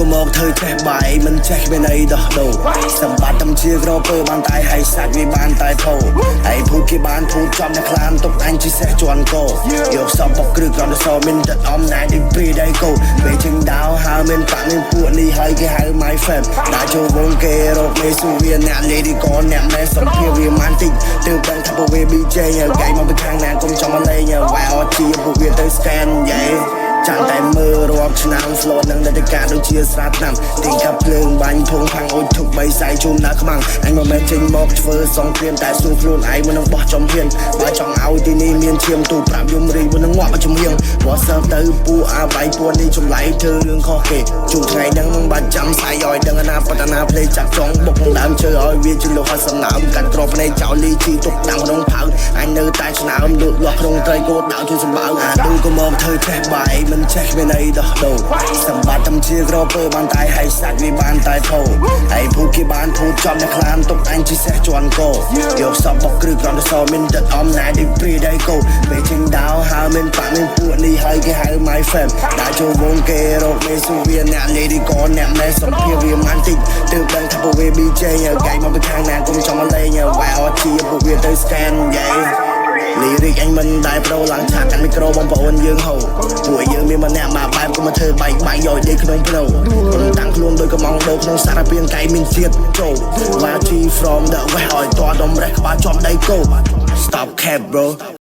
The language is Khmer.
ក៏មកធ្វើចេះបាយមិនចេះមានអីដោះដូរសម្បត្តិតំជាក្រពើបានតែហើយសាច់វាបានតែផោហើយភូតគេបានភូតចំអ្នកខ្លានទុកអញជាសេះជន់កោយកសពបុកគ្រឹះក្រំទៅសមានទឹកអំណាយទីព្រីដៃកោពេលជិញដៅហើមានបាក់មានពួកនេះហើយគេហៅ my friend ដាក់ចូលវងគេរកមេសុវាអ្នកលេឌីកនអ្នកម៉ែសំភារវាម៉ាន់តិចទើបដឹងថាពួកវា BJ គេមកពីខាងណាកុំចង់មកលេង YRG ពួកវាទៅ scan យេចាំតែមើលរាប់ឆ្នាំ flow នឹងនៅតែការដូចជាស្រាថ្នាំទីកាប់ភ្លើងបាញ់ភងផាំងអុយធុកបីសាយជុំណាខ្មាំងអញមិនមែនចេញមកធ្វើសងព្រាមតែសួរខ្លួនឯងមិននឹងបោះចំហ៊ានបើចង់ឲ្យទីនេះមានឈាមទូប្រាប់យំរីមិននឹងងាប់មកចំហៀងព្រោះសើទៅពូអាបាយពួននេះចម្លៃធ្វើរឿងខុសគេជួបថ្ងៃហ្នឹងមិនបាច់ចាំសាយឲ្យដឹងណាបតនាភ្លេចាក់ចង់បុកដើមជើឲ្យវាជាលោកឲ្យសំណើមកាត់ក្របភ្នែកចោលលីជីទុកដាំងក្នុងផៅអញនៅតែឆ្នើមលូតលាស់ក្នុងត្រីគោដៅជួយសម្បើអាឌូក៏មកធ្វើចេះបាយមិនចេះមានអីដោះដូរសម្បត្តិតំជាក្រពើបានតែហើយសាច់វាបានតែផោហើយភូតគេបានភូតចំអ្នកខ្លានទុកអញជាសេះជន់កោយកសពបុកគ្រឹះក្រំទៅសមានទឹកអំណាយទីព្រីដៃកោពេលជិញដៅហើមានបាក់មានពួកនេះហើយគេហៅ my friend ដាក់ចូលវងគេរកមេសុវាអ្នកលេឌីកនអ្នកម៉ែសំភារវាម៉ាន់តិចទើបដឹងថាពួកវា BJ គេមកពីខាងណាកុំចង់មកលេង YRG ពួកវាទៅ scan យេលីរិកអញមិនដែលប្រូឡើងឆាកកាន់មីក្រូបងប្អូនយើងហូពួកយើងមានម្នាក់មកបែបក៏មកធ្វើបែកយកដេកក្នុងផ្លូវតាំងខ្លួនដោយកំងដោក្នុងសារពាង្គកាយមានជាតិចូល YG from the west ឲ្យតដំរេះក្បាលជាប់ដៃគោ Stop cap bro